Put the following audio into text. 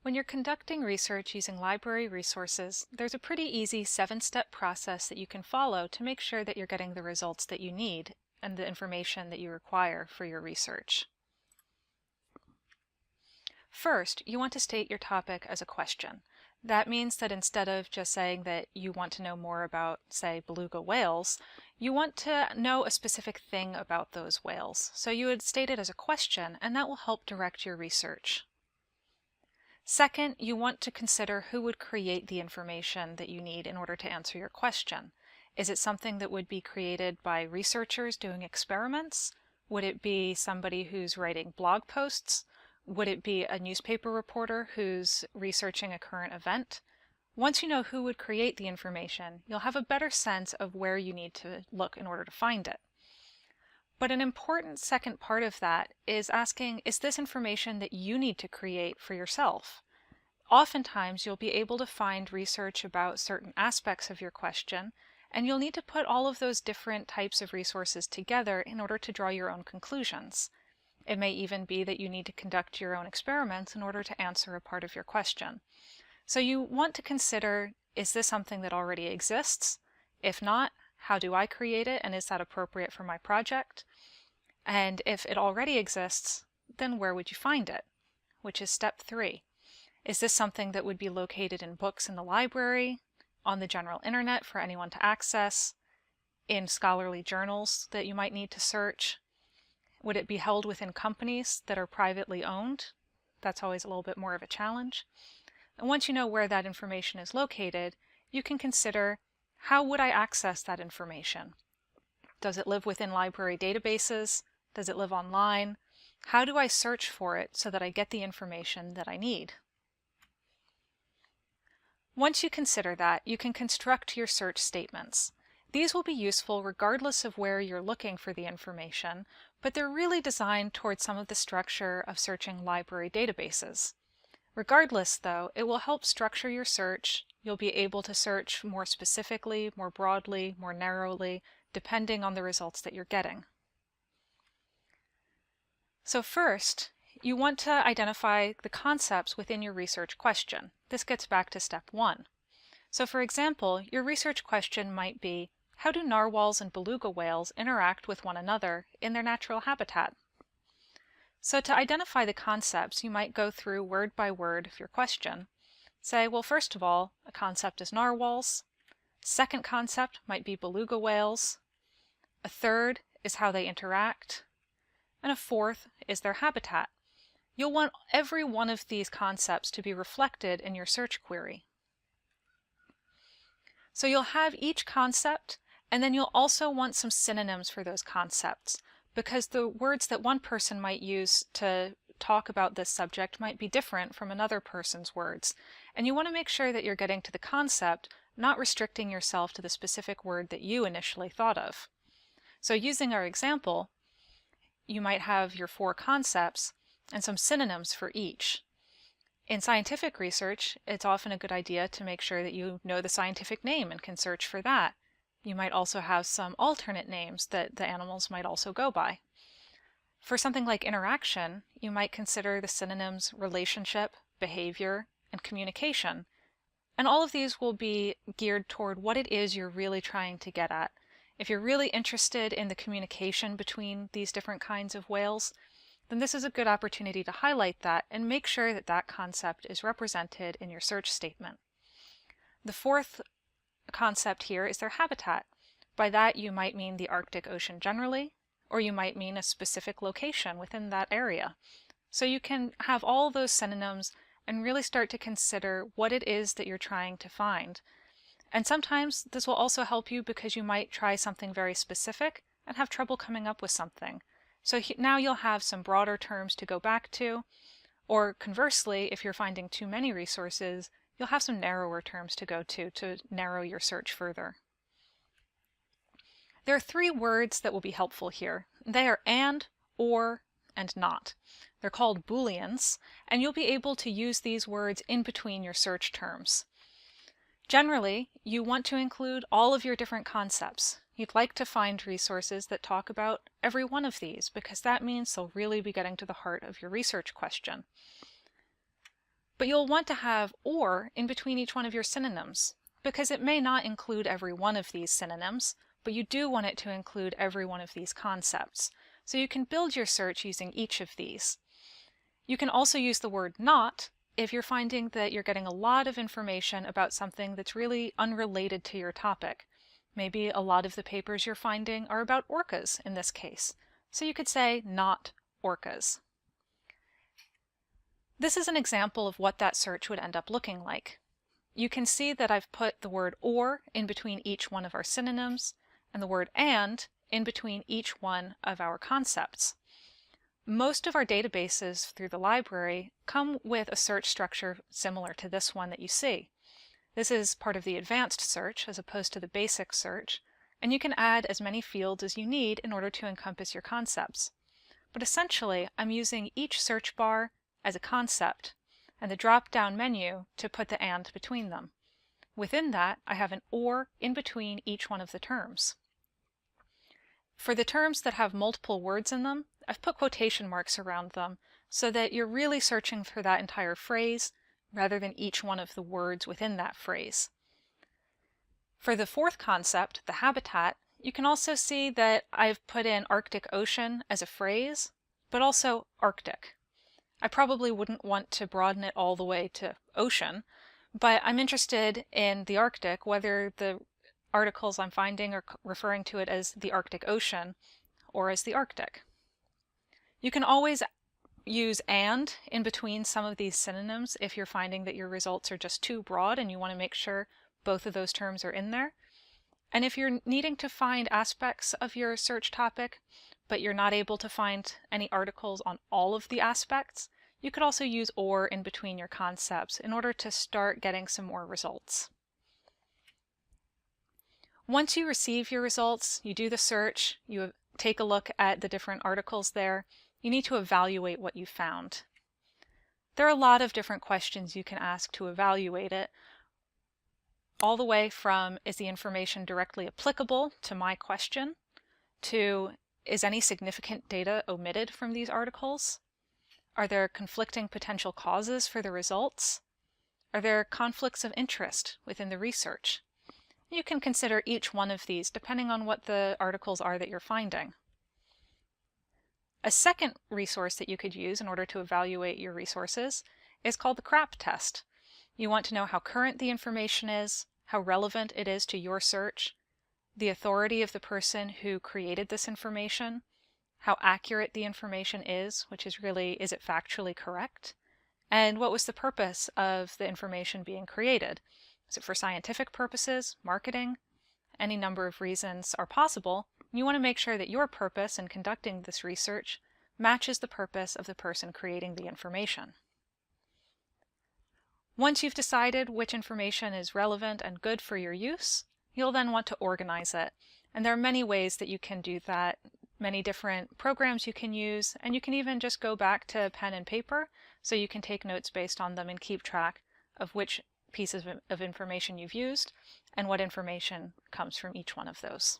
When you're conducting research using library resources, there's a pretty easy 7-step process that you can follow to make sure that you're getting the results that you need and the information that you require for your research. First, you want to state your topic as a question. That means that instead of just saying that you want to know more about, say, beluga whales, you want to know a specific thing about those whales. So you would state it as a question, and that will help direct your research. Second, you want to consider who would create the information that you need in order to answer your question. Is it something that would be created by researchers doing experiments? Would it be somebody who's writing blog posts? Would it be a newspaper reporter who's researching a current event? Once you know who would create the information, you'll have a better sense of where you need to look in order to find it. But an important second part of that is asking, is this information that you need to create for yourself? Oftentimes, you'll be able to find research about certain aspects of your question, and you'll need to put all of those different types of resources together in order to draw your own conclusions. It may even be that you need to conduct your own experiments in order to answer a part of your question. So you want to consider, is this something that already exists? If not, how do I create it, and is that appropriate for my project? And if it already exists, then where would you find it? Which is step 3. Is this something that would be located in books in the library, on the general internet for anyone to access, in scholarly journals that you might need to search? Would it be held within companies that are privately owned? That's always a little bit more of a challenge. And once you know where that information is located, you can consider, how would I access that information? Does it live within library databases? Does it live online? How do I search for it so that I get the information that I need? Once you consider that, you can construct your search statements. These will be useful regardless of where you're looking for the information, but they're really designed towards some of the structure of searching library databases. Regardless, though, it will help structure your search. You'll be able to search more specifically, more broadly, more narrowly, depending on the results that you're getting. So first, you want to identify the concepts within your research question. This gets back to step 1. So for example, your research question might be, how do narwhals and beluga whales interact with one another in their natural habitat? So to identify the concepts, you might go through word by word of your question. Say, well, first of all, a concept is narwhals. Second concept might be beluga whales. A third is how they interact. And a fourth is their habitat. You'll want every one of these concepts to be reflected in your search query. So you'll have each concept, and then you'll also want some synonyms for those concepts, because the words that one person might use to talk about this subject might be different from another person's words. And you want to make sure that you're getting to the concept, not restricting yourself to the specific word that you initially thought of. So using our example, you might have your 4 concepts and some synonyms for each. In scientific research, it's often a good idea to make sure that you know the scientific name and can search for that. You might also have some alternate names that the animals might also go by. For something like interaction, you might consider the synonyms relationship, behavior, and communication. And all of these will be geared toward what it is you're really trying to get at. If you're really interested in the communication between these different kinds of whales, then this is a good opportunity to highlight that and make sure that that concept is represented in your search statement. The 4th concept here is their habitat. By that you might mean the Arctic Ocean generally, or you might mean a specific location within that area. So you can have all those synonyms and really start to consider what it is that you're trying to find. And sometimes this will also help you because you might try something very specific and have trouble coming up with something. So now you'll have some broader terms to go back to, or conversely, if you're finding too many resources, you'll have some narrower terms to go to narrow your search further. There are 3 words that will be helpful here. They are and, or, and not. They're called Booleans, and you'll be able to use these words in between your search terms. Generally, you want to include all of your different concepts. You'd like to find resources that talk about every one of these, because that means they'll really be getting to the heart of your research question. But you'll want to have or in between each one of your synonyms, because it may not include every one of these synonyms, but you do want it to include every one of these concepts. So you can build your search using each of these. You can also use the word not if you're finding that you're getting a lot of information about something that's really unrelated to your topic. Maybe a lot of the papers you're finding are about orcas in this case. So you could say not orcas. This is an example of what that search would end up looking like. You can see that I've put the word or in between each one of our synonyms and the word and in between each one of our concepts. Most of our databases through the library come with a search structure similar to this one that you see. This is part of the advanced search as opposed to the basic search, and you can add as many fields as you need in order to encompass your concepts. But essentially, I'm using each search bar as a concept and the drop-down menu to put the and between them. Within that, I have an or in between each one of the terms. For the terms that have multiple words in them, I've put quotation marks around them so that you're really searching for that entire phrase rather than each one of the words within that phrase. For the fourth concept, the habitat, you can also see that I've put in Arctic Ocean as a phrase, but also Arctic. I probably wouldn't want to broaden it all the way to ocean, but I'm interested in the Arctic, whether the articles I'm finding are referring to it as the Arctic Ocean or as the Arctic. You can always use and in between some of these synonyms if you're finding that your results are just too broad and you want to make sure both of those terms are in there. And if you're needing to find aspects of your search topic, but you're not able to find any articles on all of the aspects, you could also use or in between your concepts in order to start getting some more results. Once you receive your results, you do the search, you take a look at the different articles there, you need to evaluate what you found. There are a lot of different questions you can ask to evaluate it, all the way from is the information directly applicable to my question, to is any significant data omitted from these articles? Are there conflicting potential causes for the results? Are there conflicts of interest within the research? You can consider each one of these depending on what the articles are that you're finding. A second resource that you could use in order to evaluate your resources is called the CRAP test. You want to know how current the information is, how relevant it is to your search, the authority of the person who created this information, how accurate the information is, which is really, is it factually correct, and what was the purpose of the information being created. Is it for scientific purposes, marketing? Any number of reasons are possible. You want to make sure that your purpose in conducting this research matches the purpose of the person creating the information. Once you've decided which information is relevant and good for your use, you'll then want to organize it. And there are many ways that you can do that, many different programs you can use, and you can even just go back to pen and paper so you can take notes based on them and keep track of which pieces of information you've used and what information comes from each one of those.